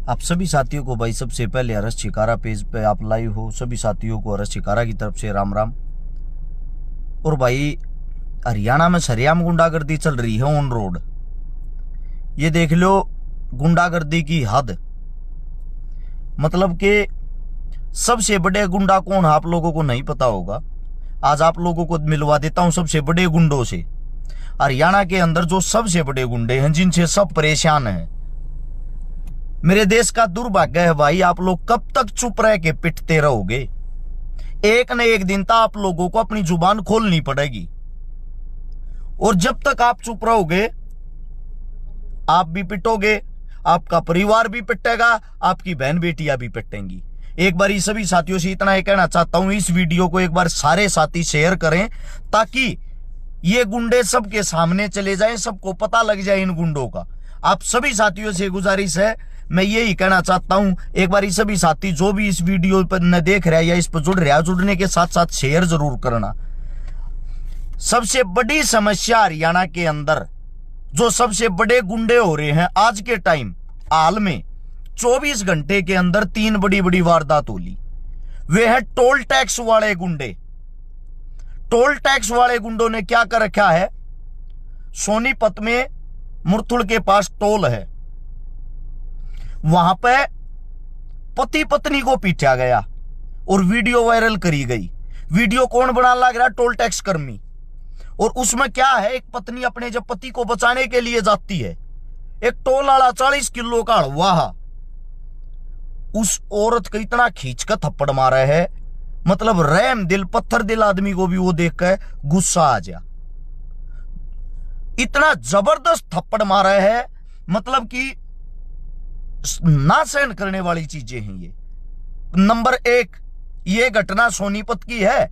आप सभी साथियों को भाई सबसे पहले हर्ष शिकारा पेज पे आप लाइव हो, सभी साथियों को हर्ष शिकारा की तरफ से राम राम। और भाई हरियाणा में सरेआम गुंडागर्दी चल रही है ऑन रोड। ये देख लो गुंडागर्दी की हद, मतलब कि सबसे बड़े गुंडा कौन है आप लोगों को नहीं पता होगा। आज आप लोगों को मिलवा देता हूं सबसे बड़े गुंडों से। हरियाणा के अंदर जो सबसे बड़े गुंडे हैं जिनसे सब परेशान हैं। मेरे देश का दुर्भाग्य है भाई, आप लोग कब तक चुप रह के पिटते रहोगे। एक न एक दिन तो आप लोगों को अपनी जुबान खोलनी पड़ेगी, और जब तक आप चुप रहोगे आप भी पिटोगे, आपका परिवार भी पिटेगा, आपकी बहन बेटियां भी पिटेंगी। एक बार सभी साथियों से इतना ही कहना चाहता हूं, इस वीडियो को एक बार सारे साथी शेयर करें ताकि ये गुंडे सबके सामने चले जाएं, सबको पता लग जाए इन गुंडों का। आप सभी साथियों से गुजारिश है, मैं यही कहना चाहता हूं, एक बार सभी साथी जो भी इस वीडियो पर न देख रहा है या इस पर जुड़ रहा है, जुड़ने के साथ साथ शेयर जरूर करना। सबसे बड़ी समस्या हरियाणा के अंदर जो सबसे बड़े गुंडे हो रहे हैं आज के टाइम, हाल में 24 घंटे के अंदर 3 बड़ी बड़ी वारदात होली, वे है टोल टैक्स वाले गुंडे। टोल टैक्स वाले गुंडों ने क्या कर रखा है, सोनीपत में मुरथुल के पास टोल है, वहां पे पति पत्नी को पीटा गया और वीडियो वायरल करी गई। वीडियो कौन बना लग रहा, टोल टैक्स कर्मी। और उसमें क्या है, एक पत्नी अपने जब पति को बचाने के लिए जाती है, एक टोल वाला 40 किलो का हलवा उस औरत को इतना खींच कर थप्पड़ मारा है, मतलब रहम दिल पत्थर दिल आदमी को भी वो देख कर गुस्सा आ जा। इतना जबरदस्त थप्पड़ मारा है, मतलब कि ना सहन करने वाली चीजें हैं ये। नंबर 1 ये घटना सोनीपत की है,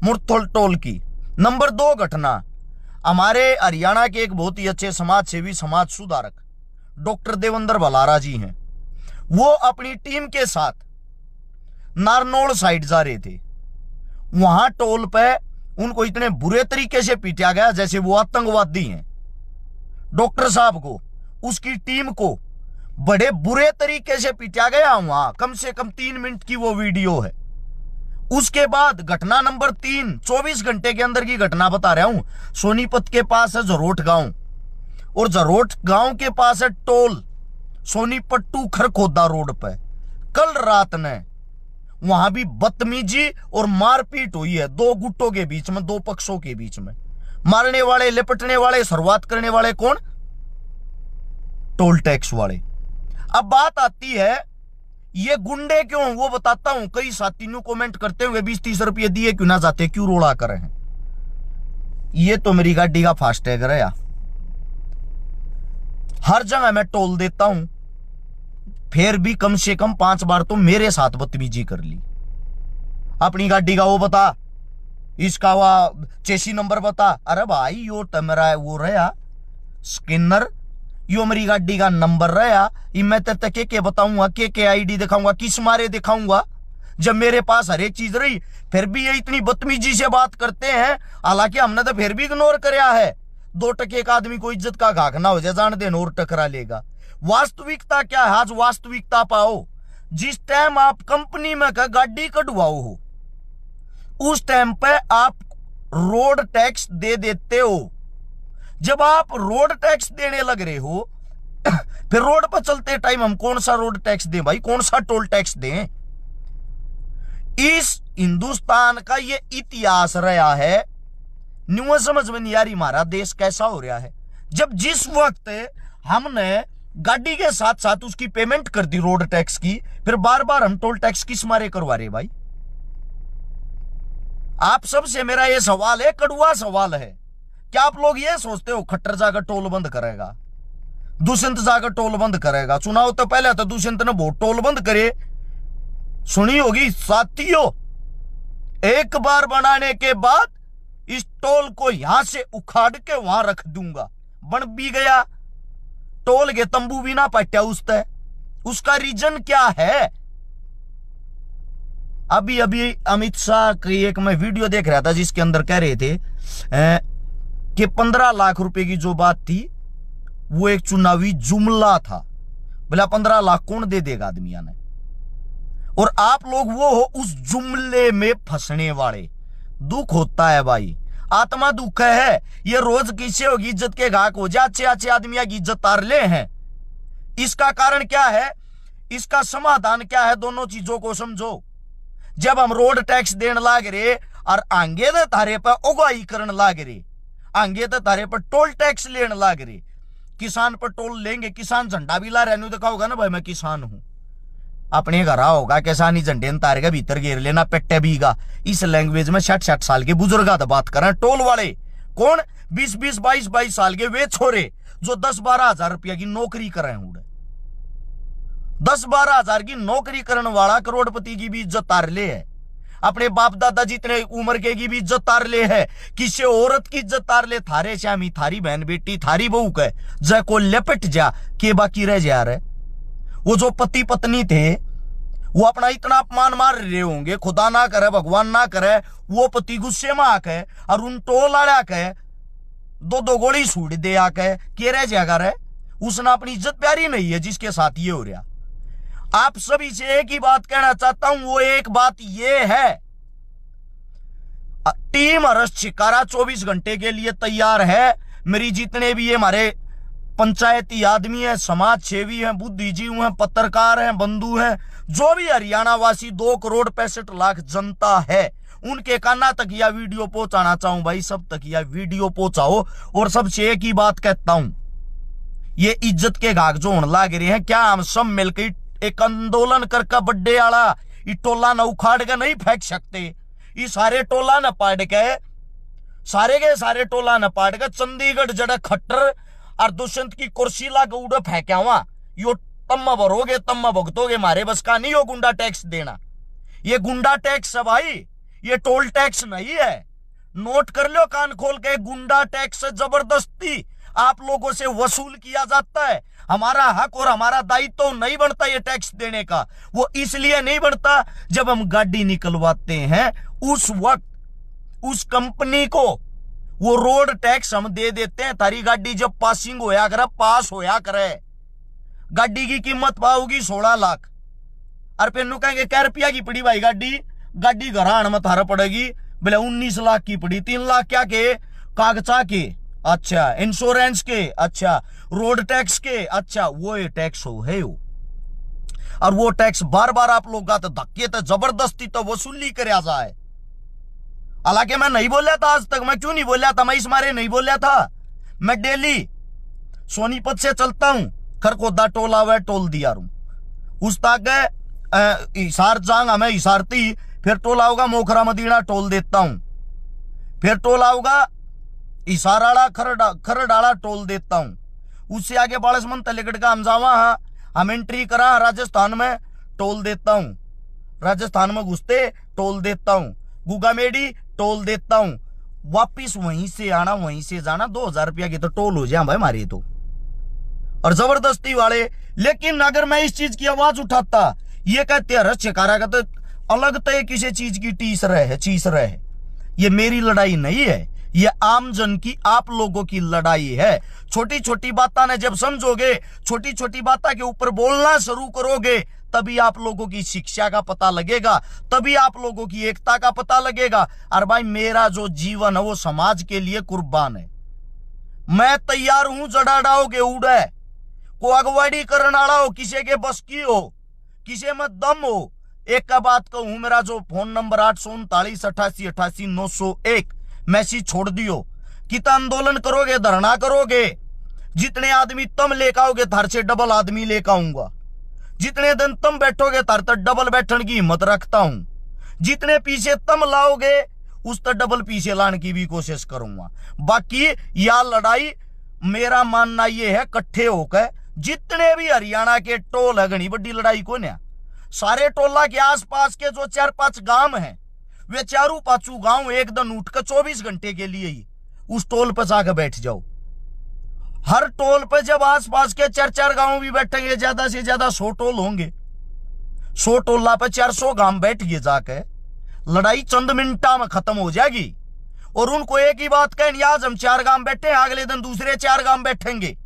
मुरथुल टोल की। नंबर 2 घटना हमारे हरियाणा के एक बहुत ही अच्छे समाज सेवी, समाज सुधारक डॉक्टर देवेंद्र भलारा जी हैं। वो अपनी टीम के साथ नारनौल साइड जा रहे थे, वहां टोल पे उनको इतने बुरे तरीके से पीटा गया जैसे वो आतंकवादी हैं। डॉक्टर साहब को, उसकी टीम को बड़े बुरे तरीके से पीटा गया वहां। कम से कम 3 मिनट की वो वीडियो है। उसके बाद घटना नंबर 3, 24 घंटे के अंदर की घटना बता रहा हूं। सोनीपत के पास है जरोट गांव, और जरोट गांव के पास है toll, Sonipat to Kharkhoda road पे। कल रात ने वहां भी बदतमीजी और मारपीट हुई है, 2 गुटों के बीच में, 2 पक्षों के बीच में। मारने वाले, लिपटने वाले, शुरुआत करने वाले कौन, टोल टैक्स वाले। अब बात आती है ये गुंडे क्यों, वो बताता हूं। कई साथी ने कमेंट करते हुए 20-30 रुपये दिए क्यों ना जाते, क्यों रोड़ा कर रहे हैं। ये तो मेरी गाड़ी का फास्टैग रहा, हर जगह मैं टोल देता हूं, फिर भी कम से कम 5 बार तो मेरे साथ बदतमीजी कर ली। अपनी गाड़ी का वो बता, इसका वो चेसी नंबर बता। अरे भाई यो तमरा वो रहा स्किनर, यो मेरी गाड़ी का नंबर रहा, मैं तेरे के बताऊंगा, के आईडी दिखाऊंगा, किस मारे दिखाऊंगा, जब मेरे पास हर एक चीज रही। फिर भी ये इतनी बदतमीजी से बात करते हैं, हालांकि हमने तो फिर भी इग्नोर करया है। 2 टके का आदमी को इज्जत का घाक ना हो जाए, जान देन और टकरा लेगा। वास्तविकता क्या है, आज वास्तविकता पाओ। जिस टाइम आप कंपनी में का गाड़ी कटवाओ हो, उस टाइम पे आप रोड टैक्स दे देते हो। जब आप रोड टैक्स देने लग रहे हो, फिर रोड पर चलते टाइम हम कौन सा रोड टैक्स दें भाई, कौन सा टोल टैक्स दें। इस हिंदुस्तान का ये इतिहास रहा है, न्यू समझ में नहीं आ रही हमारा देश कैसा हो रहा है। जब जिस वक्त हमने गाड़ी के साथ साथ उसकी पेमेंट कर दी रोड टैक्स की, फिर बार बार हम टोल टैक्स किस मारे करवा रहे भाई। आप सबसे मेरा ये सवाल है, कड़वा सवाल है, क्या आप लोग ये सोचते हो खट्टर जाकर टोल बंद करेगा, दुष्यंत जाकर टोल बंद करेगा। चुनाव तो पहले तो दुष्यंत ने बहुत टोल बंद करे, सुनी होगी साथियों। एक बार बनाने के बाद इस टोल को यहां से उखाड़ के वहां रख दूंगा। बन भी गया, टोल के तंबू भी ना पट्या उसते। उसका रीजन क्या है, अभी अभी अमित शाह की एक मैं वीडियो देख रहा था जिसके अंदर कह रहे थे कि 15 लाख रुपए की जो बात थी वो एक चुनावी जुमला था। बोला 15 लाख कौन दे देगा आदमिया ने। और आप लोग वो हो उस जुमले में फंसने वाले। दुख होता है भाई, आत्मा दुख है। ये रोज किसे होगी इज्जत के घाक हो जा, अच्छे अच्छे आदमिया की इज्जत तार ले हैं। इसका कारण क्या है, इसका समाधान क्या है, दोनों चीजों को समझो। जब हम रोड टैक्स देने लाग रहे और आगे तो तारे पर उगाई करने लाग रहे, आगे तो तारे पर टोल टैक्स लेने लाग रहे। किसान पर टोल लेंगे, किसान झंडा भी ला रहे, नहीं दिखा होगा ना भाई मैं किसान हूं। अपने घर होगा किसानी झंडे तारे के भीतर घेर लेना पेट्टे बीगा। इस लैंग्वेज में 60-60 साल के बुजुर्ग बात कर रहे हैं। टोल वाले कौन, 20-20, 22-22 साल के वे छोरे जो 10-12 हजार रुपया की नौकरी कर रहे हैं। 10-12 हजार की नौकरी करने वाला करोड़पति की भी इज्जत तार ले है। अपने बाप दादा जितने उम्र के की भी इज्जत तार ले है। किसी औरत की इज्जत तार ले, थारे श्यामी, थारी बहन बेटी, थारी बहू के जय को लेपट जा के बाकी रह जा रहे। वो जो पति पत्नी थे वो अपना इतना अपमान मार रहे होंगे, खुदा ना करे भगवान ना करे वो पति गुस्से में आके और उन टोल आड़ा के 2-2 गोली सूट दे आके के रह जाएगा रे। उसने अपनी इज्जत प्यारी नहीं है जिसके साथ ये हो रहा। आप सभी से एक ही बात कहना चाहता हूं, वो एक बात ये है, टीम अरेस्ट शिकारा 24 घंटे के लिए तैयार है। मेरी जितने भी ये हमारे पंचायती आदमी हैं, समाज सेवी हैं, बुद्धिजीवी हैं, पत्रकार हैं, बंधु हैं, जो भी हरियाणा वासी 2 करोड़ 65 लाख जनता है, उनके काना तक यह वीडियो पहुंचाना चाहूं। भाई सब तक यह वीडियो पहुंचाओ। और सबसे एक ही बात कहता हूं, ये इज्जत के घाक जो होने लाग रहे हैं, क्या हम सब मिलकर एक आंदोलन करके बड्डे आला ये टोला न उखाड़ के नहीं फेंक सकते? ये सारे टोला न पाड़ के, सारे के सारे टोला न पाड़ के चंडीगढ़ जड़ा खट्टर और दुष्यंत की कुर्सी ला के उड़े फेंका हुआ। यो तम्मा भरोगे तम्मा भुगतोगे, मारे बस का नहीं हो गुंडा टैक्स देना। ये गुंडा टैक्स है भाई, ये टोल टैक्स नहीं है। नोट कर लो कान खोल के, गुंडा टैक्स जबरदस्ती आप लोगों से वसूल किया जाता है। हमारा हक और हमारा दायित्व तो नहीं बनता ये टैक्स देने का। वो इसलिए नहीं बनता, जब हम गाड़ी निकलवाते हैं उस वक्त उस कंपनी को वो रोड टैक्स हम दे देते हैं। तारी गाड़ी जब पासिंग होया करे, पास होया करे, गाड़ी की कीमत पाओगी 16 लाख और फिर नु कहेंगे क्या रुपया की पड़ी भाई गाड़ी, गाड़ी घर आने में थारा पड़ेगी बोले 19 लाख की पड़ी। 3 लाख क्या के, कागजा के, अच्छा इंश्योरेंस के, अच्छा रोड टैक्स के, अच्छा वो टैक्स हो है वो। और वो टैक्स बार बार आप लोग का तो धक्के तो जबरदस्ती तो वसूली कर जाए। हालांकि मैं नहीं बोला था आज तक, मैं क्यों नहीं बोला था, मैं इस मारे नहीं बोला था। मैं डेली सोनीपत से चलता हूं, खरकोदा टोल आवे टोल दिया रू, उस तक हिसार जांग हमें हिसारती, फिर टोल आओगा मोखरा मदीना टोल देता हूं, फिर टोल आओगा हिसाराड़ा खरडाला टोल देता हूं, उससे आगे बाड़समन तलेगढ़ का हम जावा, हम एंट्री करा राजस्थान में टोल देता हूं, राजस्थान में घुसते टोल देता हूं, गुगामेडी टोल देता हूं, वापिस वहीं से आना वहीं से जाना 2000 रुपया की तो टोल हो जाए भाई हमारे तो, और जबरदस्ती वाले। लेकिन अगर मैं इस चीज की आवाज उठाता, ये कहते हैं रस शिकारा का तो अलग तय किसी चीज की चीज रहे। ये मेरी लड़ाई नहीं है, ये आम जन की, आप लोगों की लड़ाई है। छोटी छोटी बातें ने जब समझोगे, छोटी छोटी बातें के ऊपर बोलना शुरू करोगे, तभी आप लोगों की शिक्षा का पता लगेगा, तभी आप लोगों की एकता का पता लगेगा। और भाई मेरा जो जीवन है वो समाज के लिए कुर्बान है। मैं तैयार हूं जड़ा डाओगे उड़े को अगवाड़ी करने वाला हो, किसी के बस की हो, किसी में दम हो। एक का बात कहूं, मेरा जो फोन नंबर 839888901 मैसेज छोड़ दियो। कितना आंदोलन करोगे, धरना करोगे, जितने आदमी तुम लेकर आओगे थार से डबल आदमी लेकर आऊंगा। जितने दिन तुम बैठोगे तार तक डबल बैठने की हिम्मत रखता हूं। जितने पीछे तुम लाओगे उस तक डबल पीछे लाने की भी कोशिश करूंगा। बाकी यह लड़ाई मेरा मानना यह है, इकट्ठे होकर जितने भी हरियाणा के टोल है, घनी बड़ी लड़ाई को ना, सारे टोला के आसपास के जो 4-5 गांव हैं, वे 4-5 गांव एक दिन उठकर 24 घंटे के लिए ही उस टोल पर जाकर बैठ जाओ। हर टोल पर जब आसपास के 4-4 गांव भी बैठेंगे, ज्यादा से ज्यादा 100 टोल होंगे। 100 टोला पर 400 गांव बैठ गए जाके, लड़ाई चंद मिनटा में खत्म हो जाएगी। और उनको एक ही बात कहनी, आज हम 4 गांव बैठे, अगले दिन दूसरे 4 गांव बैठेंगे।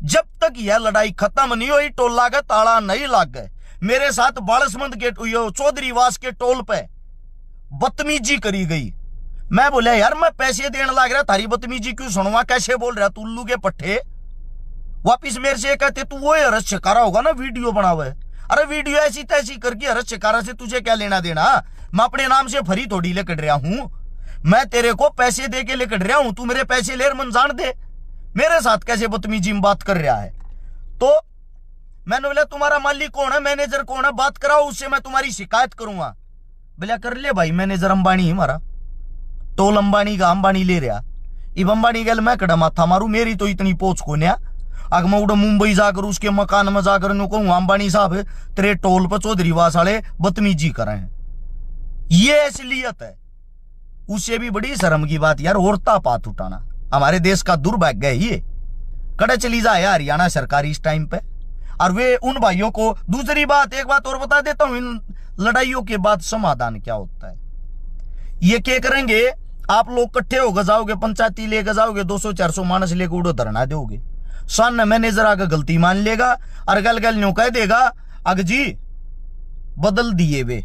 जब तक यह लड़ाई खत्म नहीं हुई टोला का ताला नहीं लाग गए। मेरे साथ बालसमंद के चौधरीवास के टोल पे बदतमीजी करी गई। मैं बोला यार मैं पैसे देने लग रहा, थारी बदतमीजी क्यों सुनवा, कैसे बोल रहा तुल्लू के पट्टे। वापिस मेरे से कहते तू वो हरस शिकारा होगा ना वीडियो बना हुआ है। अरे वीडियो ऐसी तैसी करके हरस शिकारा से तुझे क्या लेना देना। मैं अपने नाम से फरी थोड़ी लेकर रहा हूं, मैं तेरे को पैसे दे के लेकर रहा हूं, तू मेरे पैसे ले मन जान दे। मेरे साथ कैसे बदतमीजी में बात कर रहा है। तो मैंने बोला तुम्हारा मालिक कौन है, मैनेजर कौन है, बात कराओ उससे, मैं तुम्हारी शिकायत करूंगा। बोला कर ले भाई, मैनेजर अंबानी हमारा टोल अंबानी का, अंबानी ले रहा। इब अंबानी गल मैं कड़ा माथा मारू, मेरी तो इतनी पोच को न्या। अगर मैं उड़ा मुंबई जाकर उसके मकान में जाकर कहूँ अंबानी साहब तेरे टोल पर चौधरीवास वाले बदतमीजी कर रहे हैं, ये असलियत है। उससे भी बड़ी शर्म की बात यार, औरता पात उठाना हमारे देश का दुर्भाग्य है। ये कड़े चली जाए हरियाणा सरकार इस टाइम पे, और वे उन भाइयों को। दूसरी बात, एक बात और बता देता हूं, इन लड़ाइयों के बाद समाधान क्या होता है। ये क्या करेंगे, आप लोग इकट्ठे होकर जाओगे, पंचायती लेकर जाओगे, 200-400 मानस लेकर उड़ो धरना दोगे। सन मैनेजर आकर गलती मान लेगा और गल गल न्यू कह देगा अग जी बदल दिए वे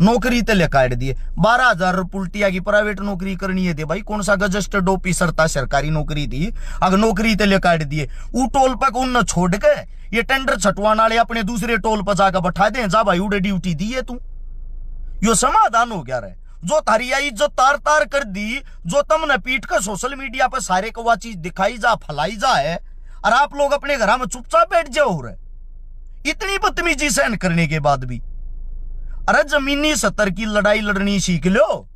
नौकरी तले काट दिए। 12,000 पुल्टिया की प्राइवेट नौकरी करनी है दे भाई, कौन सा गजस्टेड ऑफिसर था, सरकारी नौकरी थी, अगर नौकरी तले काट दिए। वो टोल पर उन छोड़ के ये टेंडर छटवाने वाले अपने दूसरे टोल पर जाकर बैठा दे, जा भाई उड़े ड्यूटी दी है तू। यो समाधान हो गया रे। जो थारी इज्जत तार तार कर दी, जो तुमने पीट कर सोशल मीडिया पर सारे को वह चीज दिखाई जा फैलाई जा है, और आप लोग अपने घर में चुपचाप बैठ जाओ रे। इतनी बदतमीजी सहन करने के बाद भी। अरे जमीनी सतर की लड़ाई लड़नी सीख लो।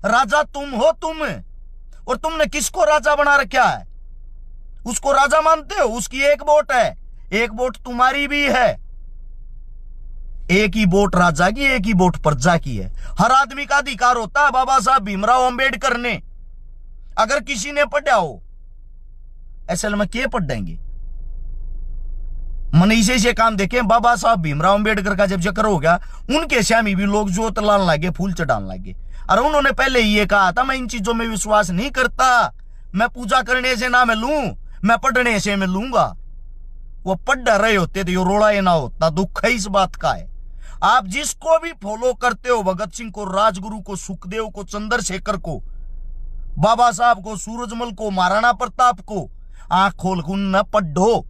राजा तुम हो तुम, और तुमने किसको राजा बना रखा है, उसको राजा मानते हो। उसकी एक वोट है, एक वोट तुम्हारी भी है। एक ही वोट राजा की, एक ही वोट प्रजा की है। हर आदमी का अधिकार होता है। बाबा साहब भीमराव अंबेडकर ने, अगर किसी ने पढ़ा हो, असल में क्या पढ़ेंगे, मनीषे से काम देखे। बाबा साहब भीमराव अंबेडकर का जब जिक्र हो गया, उनके श्यामी भी लोग जोत लाने लगे, फूल चढ़ाने लगे। और उन्होंने पहले ये कहा था मैं इन चीजों में विश्वास नहीं करता, मैं पूजा करने से ना मिलूं, मैं पढ़ने से मिलूंगा। वो पढ़ रहे होते तो ये रोड़ा ना होता। दुख है इस बात का है। आप जिसको भी फॉलो करते हो, भगत सिंह को, राजगुरु को, सुखदेव को, चंद्रशेखर को, बाबा साहब को, सूरजमल को, महाराणा प्रताप को, आंख खोल उन पढ़ो।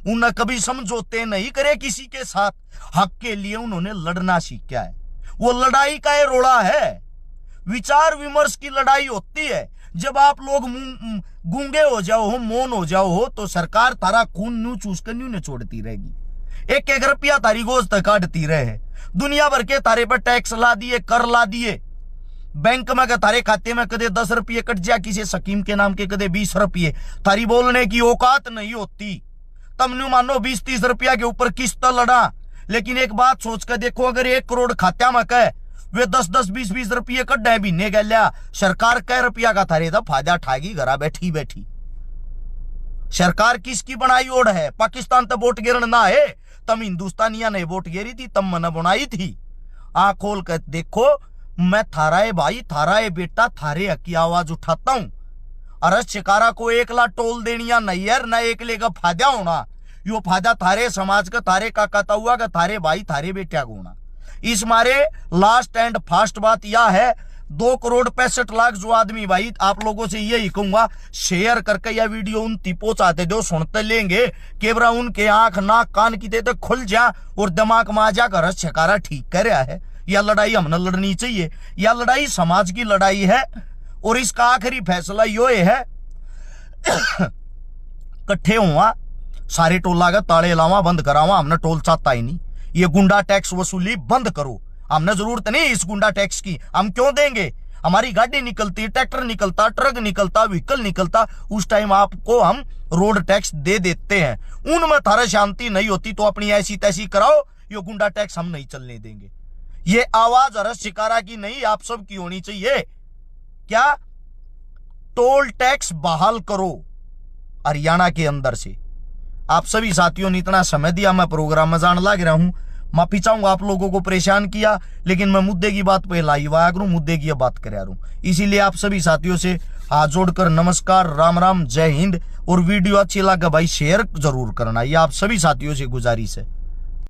उन्हें कभी समझौते नहीं करे किसी के साथ, हक के लिए उन्होंने लड़ना सीखा है। वो लड़ाई का ये रोड़ा है, विचार विमर्श की लड़ाई होती है। जब आप लोग गूंगे हो जाओ हो, मौन हो जाओ हो, तो सरकार तारा खून न्यू चूस कर न्यू ने छोड़ती रहेगी। एक एक रुपया तारी गोश्त काटती रहे। दुनिया भर के तारे पर टैक्स ला दिए, कर ला दिए। बैंक में के तारे खाते में कदे 10 रुपये कट जा, किसी स्कीम के नाम के कदे 20 रुपये। तारी बोलने की औकात नहीं होती। तम न्यू मानो 20-30 रुपया के ऊपर किस्त लड़ा। लेकिन एक बात सोच कर देखो, अगर 1 करोड़ खात्या में कह वे 10-10, 20-20 रुपये कट डे बीने गया, सरकार कै रुपया का थारे था फायदा ठागी घरा बैठी बैठी। सरकार किसकी बनाई ओढ़ है। पाकिस्तान तो वोट गिरन ना है, तम हिंदुस्तानिया ने वोट गिरी थी, तम मन बनाई थी। आंख खोल कर देखो, मैं थारा है भाई, थारा है बेटा, थारे हक की आवाज उठाता हूं। अरस शिकारा को 1 लाख टोल देनी या नहीं यार, ना एक लेगा फायदा होना। यो फायदा थारे समाज का, थारे काका हुआ का, थारे भाई थारे बेटा को होना। इस मारे लास्ट एंड फास्ट बात यह है, 2,65,00,000 जो आदमी, भाई आप लोगों से यही कहूंगा, शेयर करके यह वीडियो उन पहुंचाते जो सुनते लेंगे, केवरा उनके आंख नाक कान की तो खुल जा और दिमाग में आ जा कर शिकारा ठीक कर रहा है। यह लड़ाई हमने लड़नी चाहिए। यह लड़ाई समाज की लड़ाई है, और इसका आखिरी फैसला यो है इकट्ठे हुआ, सारे टोला का ताले लावा, बंद करावा। हमने टोल चाहता ही नहीं। ये गुंडा टैक्स वसूली बंद करो। हमने जरूरत नहीं इस गुंडा टैक्स की, हम क्यों देंगे। हमारी गाड़ी निकलती, ट्रैक्टर निकलता, ट्रक निकलता, व्हीकल निकलता, उस टाइम आपको हम रोड टैक्स दे देते हैं। उनमें थारा शांति नहीं होती तो अपनी ऐसी तैसी कराओ, ये गुंडा टैक्स हम नहीं चलने देंगे। ये आवाज हरस शिकारा की नहीं, आप सब की होनी चाहिए। क्या टोल टैक्स बहाल करो हरियाणा के अंदर से। आप सभी साथियों ने इतना समय दिया, मैं प्रोग्राम में जान लग रहा हूं, माफी चाहूंगा आप लोगों को परेशान किया, लेकिन मैं मुद्दे की बात पे लाई हुआ करूं, मुद्दे की बात कर रहा हूं। इसीलिए आप सभी साथियों से हाथ जोड़कर नमस्कार, राम राम, जय हिंद, और वीडियो अच्छी लगे भाई शेयर जरूर करना, ये आप सभी साथियों से गुजारिश है।